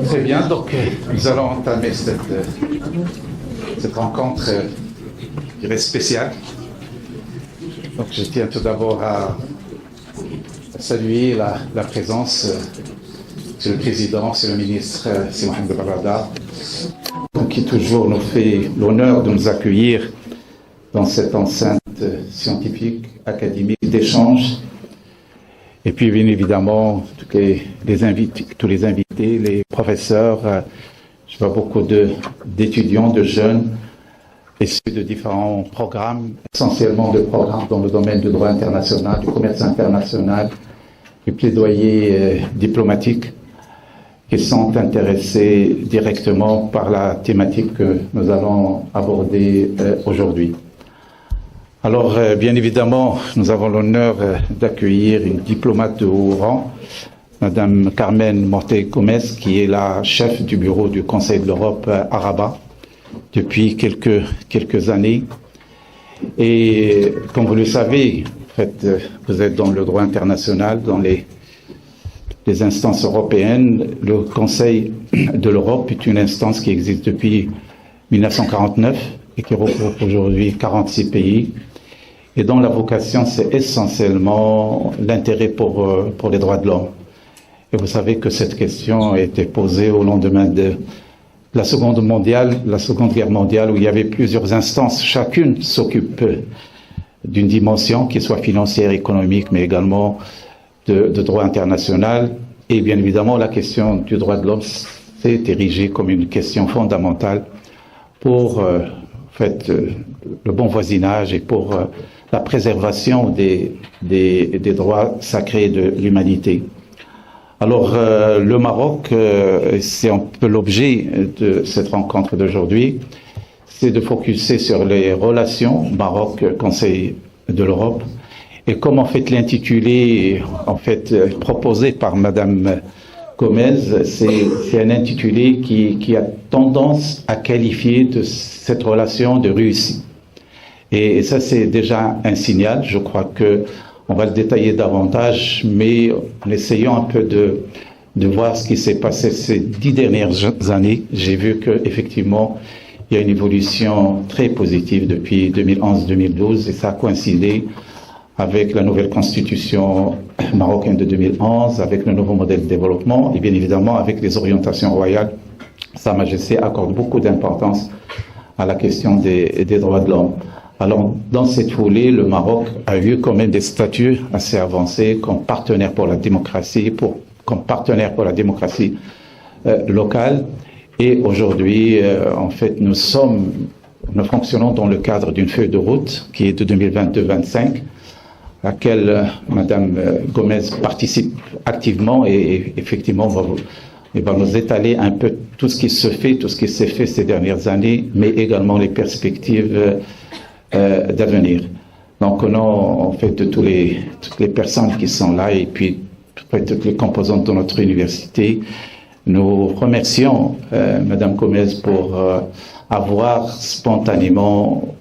Très bien, donc nous allons entamer cette rencontre, je dirais, spéciale. Donc je tiens tout d'abord à saluer la présence du président, c'est le ministre c'est Mohamed Barada, qui toujours nous fait l'honneur de nous accueillir dans cette enceinte scientifique, académique, d'échange. Et puis, bien évidemment, tous les invités, les professeurs, je vois beaucoup d'étudiants, de jeunes, issus de différents programmes, essentiellement de programmes dans le domaine du droit international, du commerce international, du plaidoyer diplomatique, qui sont intéressés directement par la thématique que nous allons aborder aujourd'hui. Alors, bien évidemment, nous avons l'honneur d'accueillir une diplomate de haut rang, Madame Carmen Morte-Gómez, qui est la chef du bureau du Conseil de l'Europe à Rabat depuis quelques années. Et comme vous le savez, en fait, vous êtes dans le droit international, dans les instances européennes. Le Conseil de l'Europe est une instance qui existe depuis 1949 et qui regroupe aujourd'hui 46 pays. Et dont la vocation, c'est essentiellement l'intérêt pour les droits de l'homme. Et vous savez que cette question a été posée au lendemain de la Seconde Guerre mondiale, où il y avait plusieurs instances. Chacune s'occupe d'une dimension qui soit financière, économique, mais également de droit international. Et bien évidemment, la question du droit de l'homme s'est érigée comme une question fondamentale pour le bon voisinage et pour la préservation des droits sacrés de l'humanité. Alors, le Maroc, c'est un peu l'objet de cette rencontre d'aujourd'hui, c'est de focuser sur les relations Maroc-Conseil de l'Europe. Et comme en fait l'intitulé proposé par Madame Gómez, c'est un intitulé qui a tendance à qualifier de cette relation de réussie. Et ça, c'est déjà un signal. Je crois que on va le détailler davantage, mais en essayant un peu de voir ce qui s'est passé ces 10 dernières années, j'ai vu qu'effectivement, il y a une évolution très positive depuis 2011-2012, et ça a coïncidé avec la nouvelle constitution marocaine de 2011, avec le nouveau modèle de développement, et bien évidemment avec les orientations royales. Sa Majesté accorde beaucoup d'importance à la question des droits de l'homme. Alors, dans cette foulée, le Maroc a eu quand même des statuts assez avancés comme partenaire pour la démocratie, locale. Et aujourd'hui, nous fonctionnons dans le cadre d'une feuille de route qui est de 2022-25, à laquelle Madame Gómez participe activement et effectivement va nous étaler un peu tout ce qui s'est fait ces dernières années, mais également les perspectives d'avenir. Donc, au nom de toutes les personnes qui sont là et puis toutes les composantes de notre université, nous remercions Madame Gómez pour avoir spontanément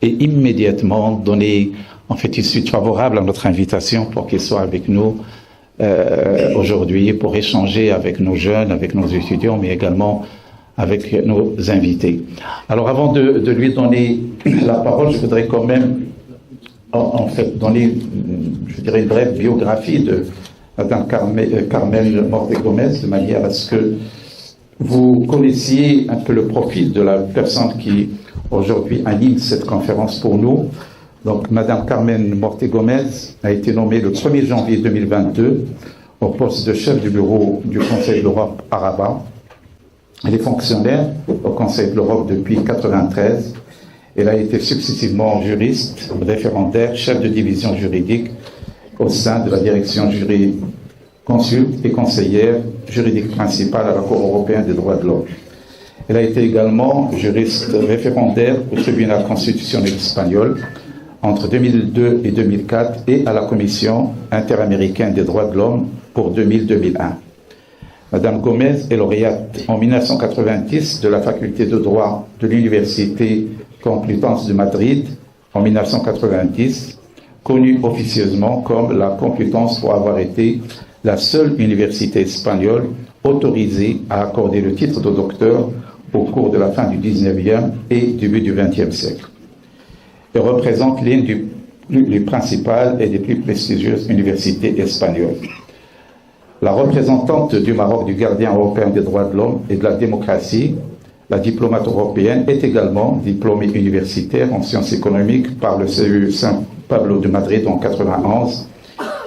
et immédiatement donné une suite favorable à notre invitation pour qu'elle soit avec nous aujourd'hui pour échanger avec nos jeunes, avec nos étudiants, mais également avec nos invités. Alors, avant de lui donner la parole, je voudrais quand même donner, je dirais, une brève biographie de Madame Carmen Morte-Gómez, de manière à ce que vous connaissiez un peu le profil de la personne qui aujourd'hui anime cette conférence pour nous. Donc, Madame Carmen Morte-Gómez a été nommée le 1er janvier 2022 au poste de chef du bureau du Conseil de l'Europe à Rabat. Elle est fonctionnaire au Conseil de l'Europe depuis 1993. Elle a été successivement juriste, référendaire, chef de division juridique au sein de la direction juridique, consulte et conseillère juridique principale à la Cour européenne des droits de l'homme. Elle a été également juriste référendaire au tribunal constitutionnel espagnol entre 2002 et 2004 et à la Commission interaméricaine des droits de l'homme pour 2000-2001. Madame Gómez est lauréate en 1990 de la faculté de droit de l'Université Complutense de Madrid en 1990, connue officieusement comme la Complutense pour avoir été la seule université espagnole autorisés à accorder le titre de docteur au cours de la fin du 19e et début du 20e siècle. Elle représente l'une des principales et des plus prestigieuses universités espagnoles. La représentante du Maroc du gardien européen des droits de l'homme et de la démocratie, la diplomate européenne, est également diplômée universitaire en sciences économiques par le CEU San Pablo de Madrid en 91.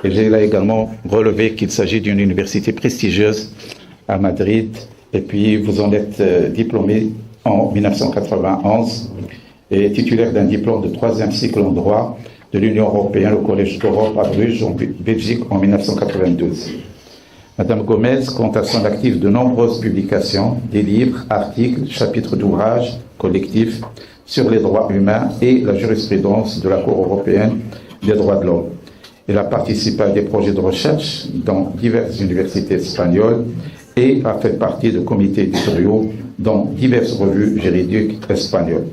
Et j'ai là également relevé qu'il s'agit d'une université prestigieuse à Madrid. Et puis vous en êtes diplômé en 1991 et titulaire d'un diplôme de 3e cycle en droit de l'Union européenne au Collège d'Europe à Bruges, en Belgique, en 1992. Madame Gomez compte à son actif de nombreuses publications, des livres, articles, chapitres d'ouvrages collectifs sur les droits humains et la jurisprudence de la Cour européenne des droits de l'homme. Elle a participé à des projets de recherche dans diverses universités espagnoles et a fait partie de comités éditoriaux dans diverses revues juridiques espagnoles.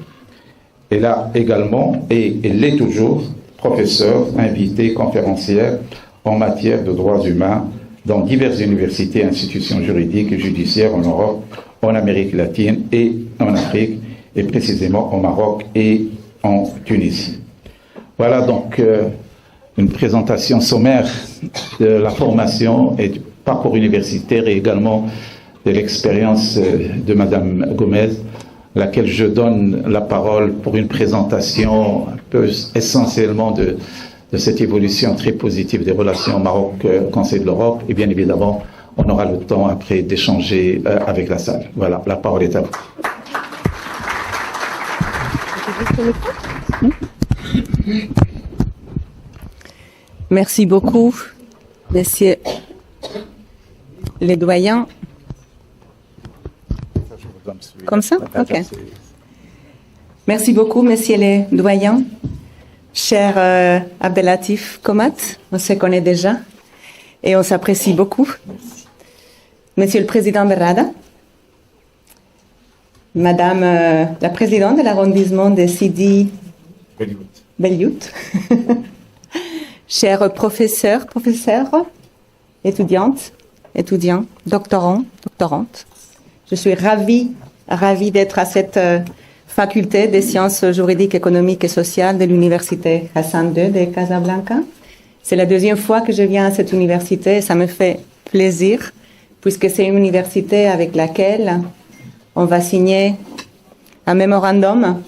Elle a également, et elle l'est toujours, professeure, invitée, conférencière en matière de droits humains dans diverses universités et institutions juridiques et judiciaires en Europe, en Amérique latine et en Afrique, et précisément au Maroc et en Tunisie. Voilà donc une présentation sommaire de la formation et du parcours universitaire et également de l'expérience de Madame Gomez, à laquelle je donne la parole pour une présentation un peu essentiellement de cette évolution très positive des relations Maroc-Conseil de l'Europe. Et bien évidemment, on aura le temps après d'échanger avec la salle. Voilà, la parole est à vous. Merci beaucoup, messieurs les doyens. Comme ça? OK. Merci beaucoup, messieurs les doyens. Cher Abdelatif Komat, on se connaît déjà et on s'apprécie beaucoup. Monsieur le Président Berrada, Madame la Présidente de l'arrondissement de Sidi Beliout, chers professeurs, étudiantes, étudiants, doctorants, doctorantes, je suis ravie d'être à cette faculté des sciences juridiques, économiques et sociales de l'université Hassan II de Casablanca. C'est la deuxième fois que je viens à cette université et ça me fait plaisir puisque c'est une université avec laquelle on va signer un mémorandum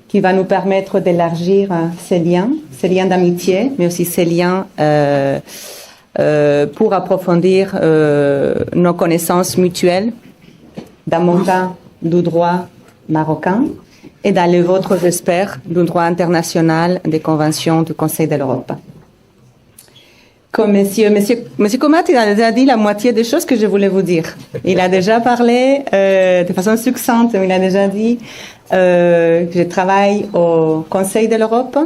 qui va nous permettre d'élargir ces liens d'amitié, mais aussi ces liens pour approfondir nos connaissances mutuelles dans mon cas du droit marocain et dans le vôtre, j'espère, du droit international des conventions du Conseil de l'Europe. Comme Monsieur Komat, il a déjà dit la moitié des choses que je voulais vous dire. Il a déjà parlé de façon succincte, mais il a déjà dit que je travaille au Conseil de l'Europe,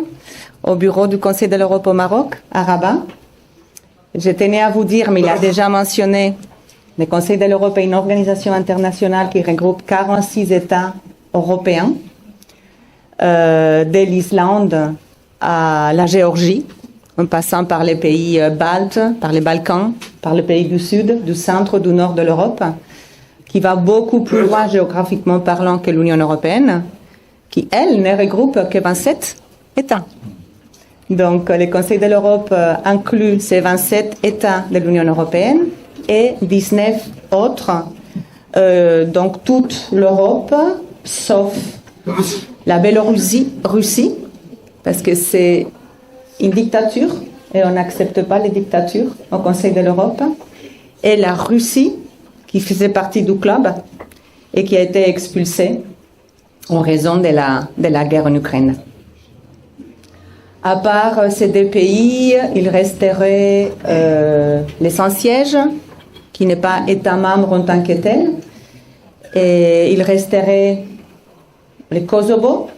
au bureau du Conseil de l'Europe au Maroc, à Rabat. Je tenais à vous dire, mais il a déjà mentionné, le Conseil de l'Europe est une organisation internationale qui regroupe 46 États européens, de l'Islande à la Géorgie, en passant par les pays baltes, par les Balkans, par les pays du sud, du centre, du nord de l'Europe, qui va beaucoup plus loin géographiquement parlant que l'Union européenne, qui, elle, ne regroupe que 27 États. Donc, le Conseil de l'Europe inclut ces 27 États de l'Union européenne et 19 autres, donc toute l'Europe, sauf la Russie, parce que c'est une dictature et on n'accepte pas les dictatures au Conseil de l'Europe, et la Russie, qui faisait partie du club et qui a été expulsée en raison de la guerre en Ukraine. À part ces deux pays, il resterait les sans-sièges, qui n'est pas État membre en tant que tel, et il resterait le Kosovo,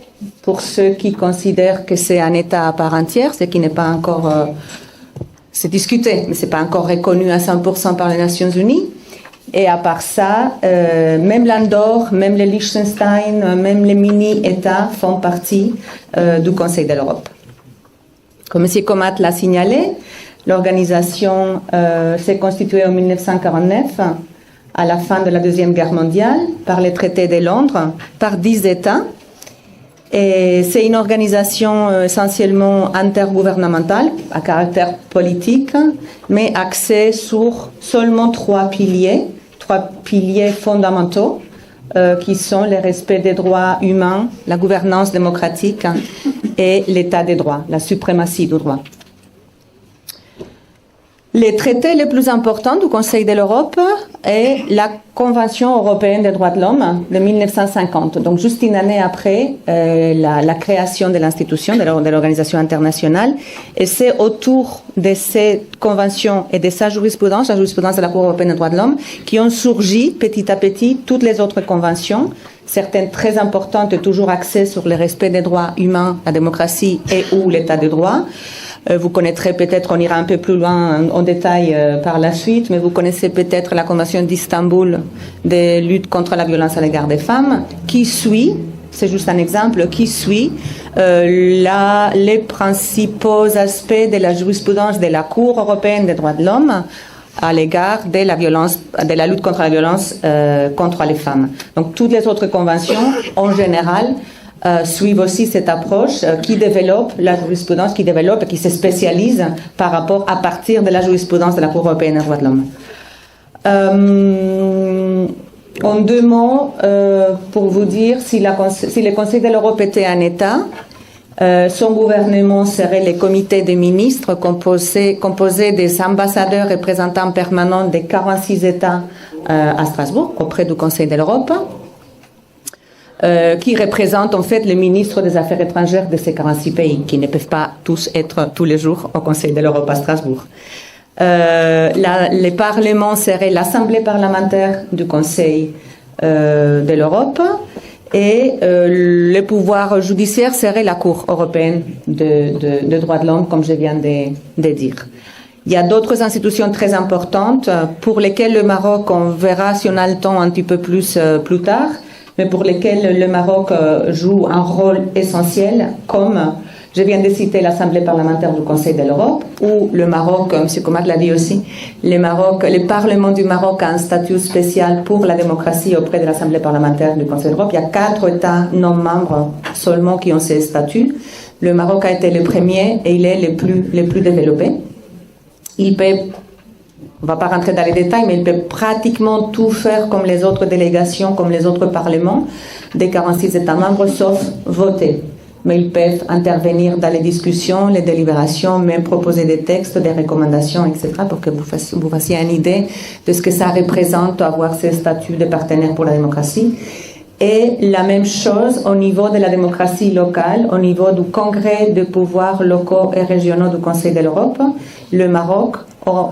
pour ceux qui considèrent que c'est un État à part entière, ce qui n'est pas encore, c'est discuté, mais c'est pas encore reconnu à 100% par les Nations Unies. Et à part ça, même l'Andorre, même le Liechtenstein, même les mini-États font partie du Conseil de l'Europe. Comme M. Komat l'a signalé, l'organisation s'est constituée en 1949 à la fin de la Deuxième Guerre mondiale par les traités de Londres, par 10 États. Et c'est une organisation essentiellement intergouvernementale, à caractère politique, mais axée sur seulement trois piliers fondamentaux, qui sont le respect des droits humains, la gouvernance démocratique et l'état des droits, la suprématie du droit. Les traités les plus importants du Conseil de l'Europe est la Convention européenne des droits de l'homme de 1950, donc juste une année après la création de l'institution, de l'organisation internationale. Et c'est autour de cette convention et de sa jurisprudence, la jurisprudence de la Cour européenne des droits de l'homme, qui ont surgi petit à petit toutes les autres conventions, certaines très importantes et toujours axées sur le respect des droits humains, la démocratie et ou l'état de droit. Vous connaîtrez peut-être, on ira un peu plus loin en détail par la suite, mais vous connaissez peut-être la Convention d'Istanbul de lutte contre la violence à l'égard des femmes, qui suit, c'est juste un exemple, qui suit les principaux aspects de la jurisprudence de la Cour européenne des droits de l'homme à l'égard de la violence, de la lutte contre la violence contre les femmes. Donc toutes les autres conventions, en général, suivent aussi cette approche qui développe la jurisprudence, qui développe et qui se spécialise par rapport à partir de la jurisprudence de la Cour européenne des droits de l'homme. En deux mots, pour vous dire, si le Conseil de l'Europe était un État, son gouvernement serait le comité des ministres composé des ambassadeurs représentants permanents des 46 États à Strasbourg, auprès du Conseil de l'Europe. Qui représentent en fait les ministres des Affaires étrangères de ces 46 pays, qui ne peuvent pas tous être tous les jours au Conseil de l'Europe à Strasbourg. Le Parlement serait l'Assemblée parlementaire du Conseil de l'Europe et le pouvoir judiciaire serait la Cour européenne de droits de l'homme, comme je viens de dire. Il y a d'autres institutions très importantes pour lesquelles le Maroc, on verra si on a le temps un petit peu plus tard, mais pour lesquels le Maroc joue un rôle essentiel, comme je viens de citer l'Assemblée parlementaire du Conseil de l'Europe, où le Maroc, M. Komad l'a dit aussi, le Parlement du Maroc a un statut spécial pour la démocratie auprès de l'Assemblée parlementaire du Conseil de l'Europe. Il y a 4 États non membres seulement qui ont ces statuts. Le Maroc a été le premier et il est le plus développé. Il peut, on ne va pas rentrer dans les détails, mais il peut pratiquement tout faire comme les autres délégations, comme les autres parlements des 46 États membres, sauf voter. Mais ils peuvent intervenir dans les discussions, les délibérations, même proposer des textes, des recommandations, etc., pour que vous fassiez une idée de ce que ça représente avoir ce statut de partenaire pour la démocratie. Et la même chose au niveau de la démocratie locale, au niveau du Congrès de pouvoirs locaux et régionaux du Conseil de l'Europe. Le Maroc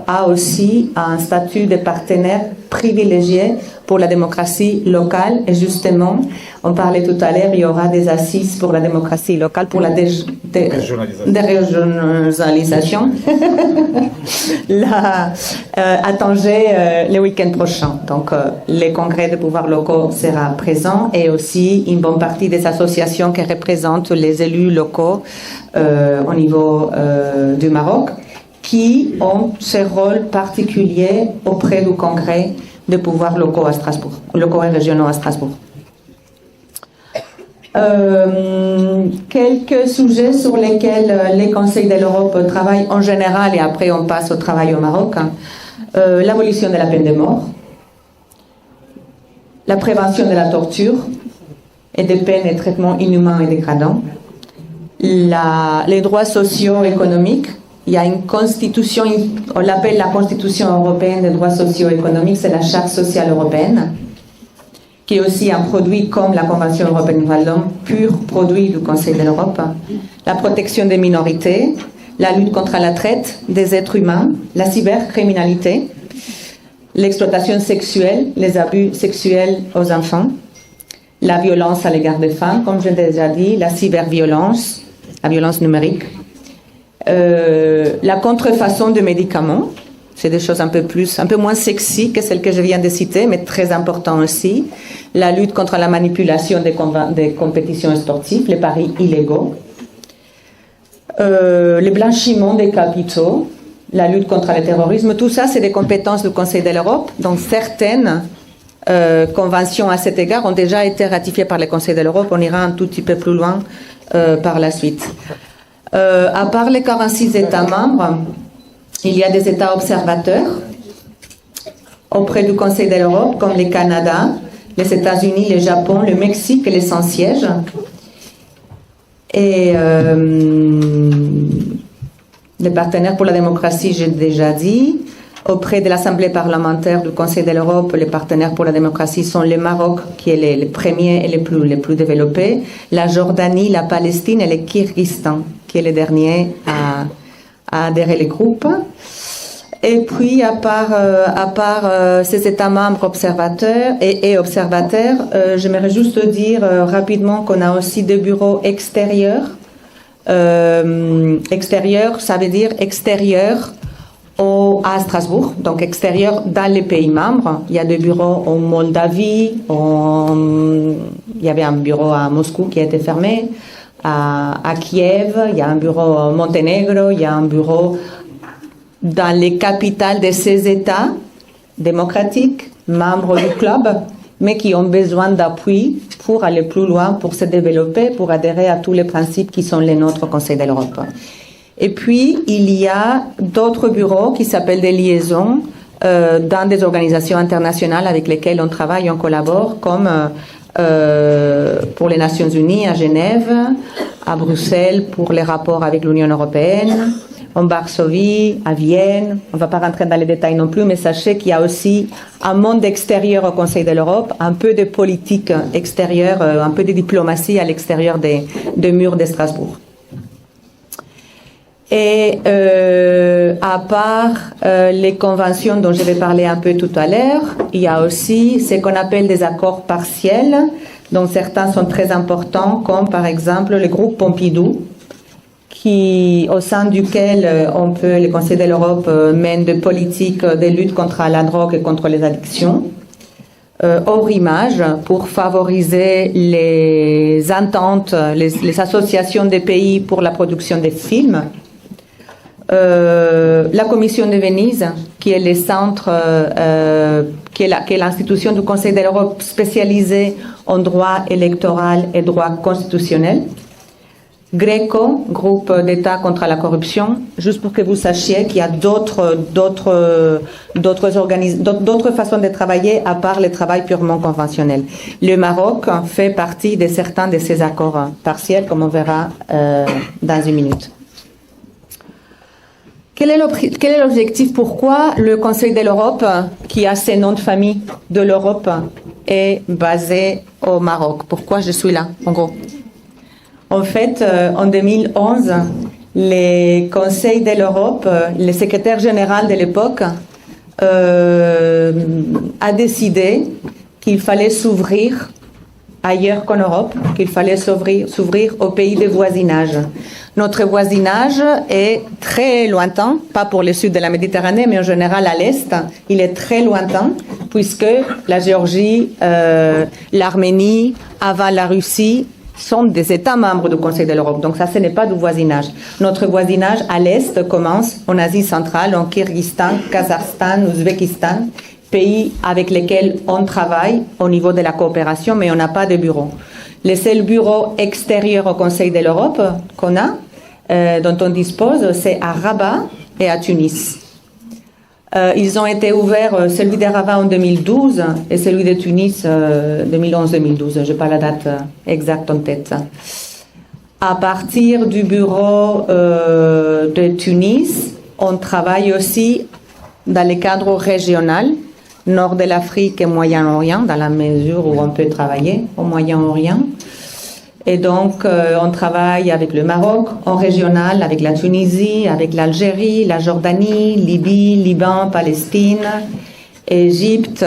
a aussi un statut de partenaire privilégié pour la démocratie locale. Et justement, on parlait tout à l'heure, il y aura des assises pour la démocratie locale, pour la dérégionalisation à Tanger le week-end prochain. Donc, le congrès de pouvoirs locaux sera présent et aussi une bonne partie des associations qui représentent les élus locaux au niveau du Maroc, qui ont ce rôle particulier auprès du congrès de pouvoirs locaux à Strasbourg, locaux et régionaux à Strasbourg. Quelques sujets sur lesquels les conseils de l'Europe travaillent en général, et après on passe au travail au Maroc. L'abolition de la peine de mort, la prévention de la torture et des peines et traitements inhumains et dégradants, les droits sociaux et économiques. Il y a une constitution, on l'appelle la Constitution européenne des droits socio-économiques, c'est la Charte sociale européenne, qui est aussi un produit comme la Convention européenne des droits de l'homme, pur produit du Conseil de l'Europe. La protection des minorités, la lutte contre la traite des êtres humains, la cybercriminalité, l'exploitation sexuelle, les abus sexuels aux enfants, la violence à l'égard des femmes, comme j'ai déjà dit, la cyberviolence, la violence numérique, la contrefaçon de médicaments, c'est des choses un peu moins sexy que celles que je viens de citer, mais très important aussi. La lutte contre la manipulation des compétitions sportives, les paris illégaux, le blanchiment des capitaux, la lutte contre le terrorisme. Tout ça, c'est des compétences du Conseil de l'Europe. Donc, certaines conventions à cet égard ont déjà été ratifiées par le Conseil de l'Europe. On ira un tout petit peu plus loin par la suite. À part les 46 États membres, il y a des États observateurs auprès du Conseil de l'Europe, comme le Canada, les États-Unis, le Japon, le Mexique et les sans-sièges. Et les partenaires pour la démocratie, j'ai déjà dit. Auprès de l'Assemblée parlementaire du Conseil de l'Europe, les partenaires pour la démocratie sont le Maroc, qui est le premier et le plus développé, la Jordanie, la Palestine et le Kyrgyzstan, qui est le dernier à adhérer au groupe. Et puis, à part ces États membres observateurs et observateurs, j'aimerais juste dire rapidement qu'on a aussi des bureaux extérieurs. Extérieur, ça veut dire extérieur à Strasbourg, donc extérieur dans les pays membres. Il y a des bureaux en Moldavie, il y avait un bureau à Moscou qui a été fermé, à Kiev, il y a un bureau au Monténégro, il y a un bureau dans les capitales de ces États démocratiques, membres du club, mais qui ont besoin d'appui pour aller plus loin, pour se développer, pour adhérer à tous les principes qui sont les nôtres au Conseil de l'Europe. Et puis, il y a d'autres bureaux qui s'appellent des liaisons dans des organisations internationales avec lesquelles on travaille, on collabore, comme pour les Nations Unies à Genève, à Bruxelles pour les rapports avec l'Union européenne, en Varsovie, à Vienne. On ne va pas rentrer dans les détails non plus, mais sachez qu'il y a aussi un monde extérieur au Conseil de l'Europe, un peu de politique extérieure, un peu de diplomatie à l'extérieur des murs de Strasbourg. Et à part les conventions dont je vais parler un peu tout à l'heure, il y a aussi ce qu'on appelle des accords partiels, dont certains sont très importants, comme par exemple le groupe Pompidou, au sein duquel le Conseil de l'Europe mène des politiques de lutte contre la drogue et contre les addictions. Hors image, pour favoriser les ententes, les associations des pays pour la production des films. La Commission de Venise, qui est le centre, qui est l'institution du Conseil de l'Europe spécialisée en droit électoral et droit constitutionnel. Greco, groupe d'État contre la corruption, juste pour que vous sachiez qu'il y a d'autres façons de travailler à part le travail purement conventionnel. Le Maroc fait partie de certains de ces accords partiels, comme on verra dans une minute. Quel est l'objectif? Pourquoi le Conseil de l'Europe, qui a ses noms de famille de l'Europe, est basé au Maroc? Pourquoi je suis là, en gros? En fait, en 2011, le Conseil de l'Europe, le secrétaire général de l'époque, a décidé qu'il fallait s'ouvrir ailleurs qu'en Europe, qu'il fallait s'ouvrir aux pays de voisinage. Notre voisinage est très lointain, pas pour le sud de la Méditerranée, mais en général à l'est, il est très lointain, puisque la Géorgie, l'Arménie, avant la Russie, sont des États membres du Conseil de l'Europe. Donc ça, ce n'est pas du voisinage. Notre voisinage à l'est commence en Asie centrale, en Kyrgyzstan, Kazakhstan, Ouzbékistan, pays avec lesquels on travaille au niveau de la coopération, mais on n'a pas de bureau. Les seuls bureaux extérieurs au Conseil de l'Europe qu'on a, dont on dispose, c'est à Rabat et à Tunis. Ils ont été ouverts, celui de Rabat en 2012 et celui de Tunis 2011-2012. Je n'ai pas la date exacte en tête. À partir du bureau de Tunis, on travaille aussi dans le cadre régional, nord de l'Afrique et Moyen-Orient, dans la mesure où on peut travailler au Moyen-Orient. Et donc, on travaille avec le Maroc, en régional, avec la Tunisie, avec l'Algérie, la Jordanie, Libye, Liban, Palestine, Égypte,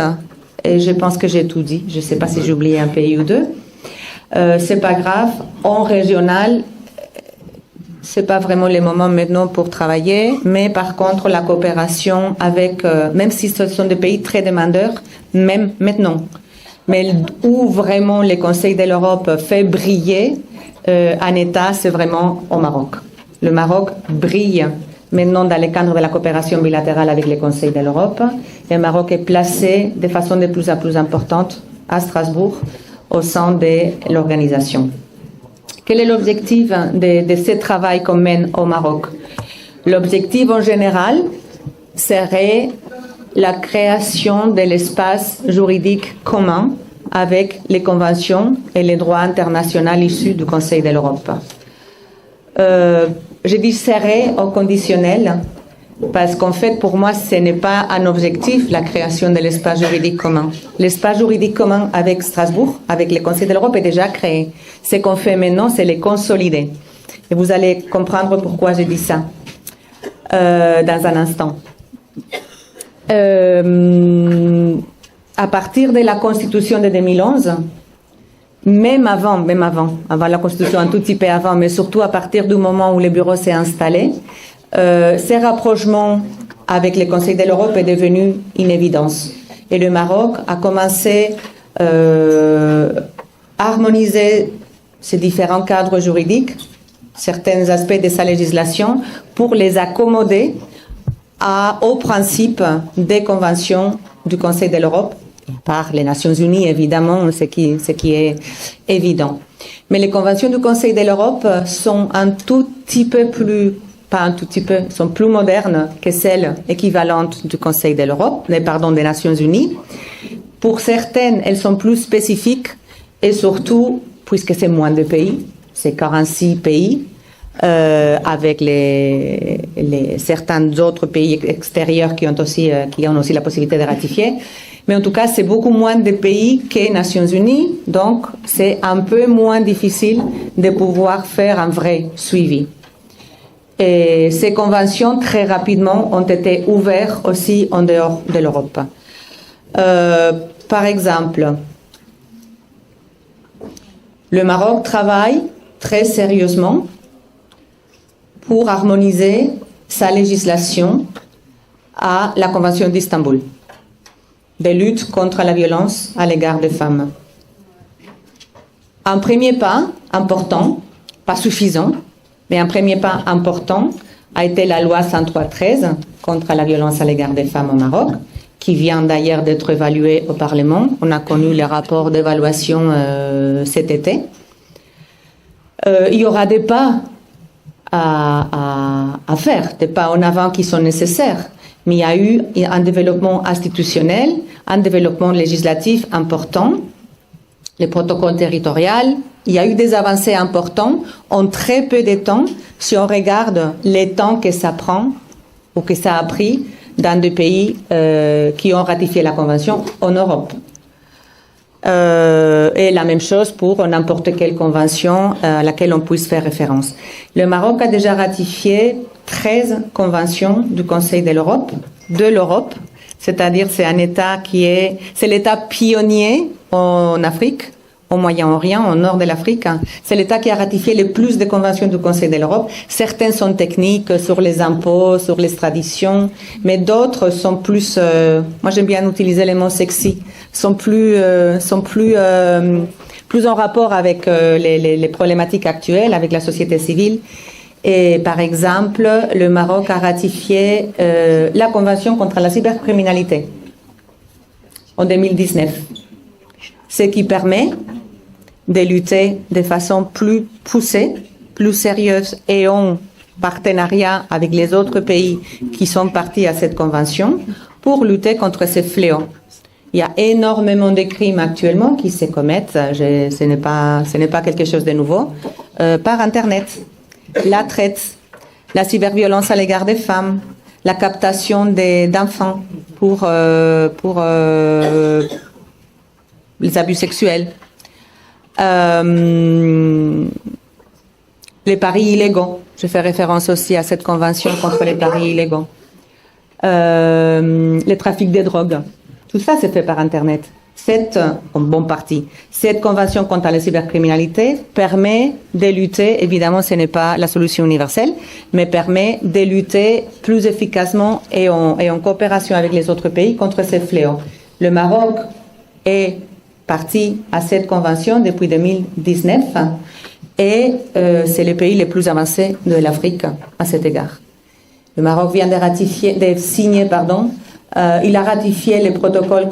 et je pense que j'ai tout dit. Je ne sais pas si j'ai oublié un pays ou deux. C'est pas grave. En régional, c'est pas vraiment le moment maintenant pour travailler, mais par contre, la coopération avec, même si ce sont des pays très demandeurs, même maintenant, mais où vraiment le Conseil de l'Europe fait briller un État, c'est vraiment au Maroc. Le Maroc brille maintenant dans le cadre de la coopération bilatérale avec le Conseil de l'Europe. Le Maroc est placé de façon de plus en plus importante à Strasbourg au sein de l'organisation. Quel est l'objectif de ce travail qu'on mène au Maroc? L'objectif en général serait la création de l'espace juridique commun avec les conventions et les droits internationaux issus du Conseil de l'Europe. Je dis serait au conditionnel parce qu'en fait, pour moi, ce n'est pas un objectif, la création de l'espace juridique commun. L'espace juridique commun avec Strasbourg, avec le Conseil de l'Europe, est déjà créé. Ce qu'on fait maintenant, c'est les consolider. Et vous allez comprendre pourquoi je dis ça dans un instant. À partir de la Constitution de 2011, même avant la Constitution, un tout petit peu avant, mais surtout à partir du moment où le bureau s'est installé, ces rapprochements avec le Conseil de l'Europe est devenu une évidence. Et le Maroc a commencé à harmoniser ces différents cadres juridiques, certains aspects de sa législation, pour les accommoder aux principes des conventions du Conseil de l'Europe, par les Nations Unies, évidemment, ce qui est évident. Mais les conventions du Conseil de l'Europe sont un tout petit peu plus, pas un tout petit peu, sont plus modernes que celles équivalentes du Conseil de l'Europe, des Nations Unies. Pour certaines, elles sont plus spécifiques et surtout, puisque c'est moins de pays, c'est 46 pays, avec certains autres pays extérieurs qui ont aussi la possibilité de ratifier. Mais en tout cas, c'est beaucoup moins de pays que les Nations Unies, donc c'est un peu moins difficile de pouvoir faire un vrai suivi. Et ces conventions, très rapidement, ont été ouvertes aussi en dehors de l'Europe. Par exemple, le Maroc travaille très sérieusement pour harmoniser sa législation à la Convention d'Istanbul de lutte contre la violence à l'égard des femmes. Un premier pas important, pas suffisant, mais un premier pas important a été la loi 103/13 contre la violence à l'égard des femmes au Maroc, qui vient d'ailleurs d'être évaluée au Parlement. On a connu les rapports d'évaluation cet été. Il y aura des pas à faire, des pas en avant qui sont nécessaires. Mais il y a eu un développement institutionnel, un développement législatif important, les protocoles territoriaux. Il y a eu des avancées importantes en très peu de temps si on regarde les temps que ça prend ou que ça a pris dans des pays qui ont ratifié la Convention en Europe. Et la même chose pour n'importe quelle convention à laquelle on puisse faire référence. Le Maroc a déjà ratifié 13 conventions du Conseil de l'Europe, c'est-à-dire c'est un État c'est l'État pionnier en Afrique, au Moyen-Orient, au nord de l'Afrique. C'est l'État qui a ratifié le plus de conventions du Conseil de l'Europe. Certaines sont techniques sur les impôts, sur l'extradition, mais d'autres sont plus, moi j'aime bien utiliser les mots sexy, sont plus en rapport avec les problématiques actuelles, avec la société civile. Et par exemple, le Maroc a ratifié la Convention contre la cybercriminalité en 2019, ce qui permet de lutter de façon plus poussée, plus sérieuse et en partenariat avec les autres pays qui sont partis à cette convention pour lutter contre ces fléaux. Il y a énormément de crimes actuellement qui se commettent, ce n'est pas quelque chose de nouveau, par Internet. La traite, la cyberviolence à l'égard des femmes, la captation d'enfants pour les abus sexuels, les paris illégaux. Je fais référence aussi à cette convention contre les paris illégaux. Les trafics de drogue. Tout ça, c'est fait par Internet. En bonne partie. Cette convention contre la cybercriminalité permet de lutter, évidemment ce n'est pas la solution universelle, mais permet de lutter plus efficacement et en coopération avec les autres pays contre ces fléaux. Le Maroc est parti à cette convention depuis 2019 et c'est le pays le plus avancé de l'Afrique à cet égard. Le Maroc vient de signer, il a ratifié le protocole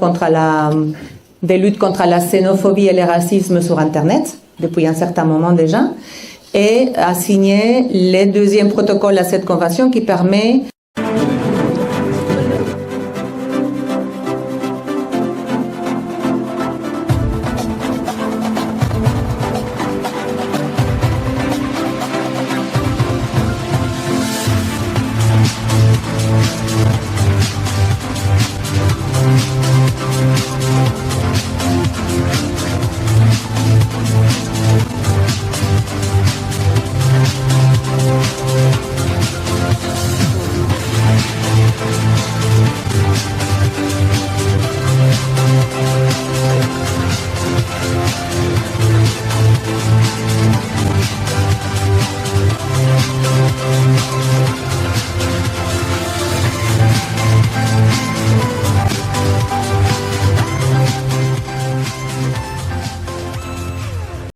de lutte contre la xénophobie et le racisme sur Internet, depuis un certain moment déjà, et a signé le deuxième protocole à cette convention qui permet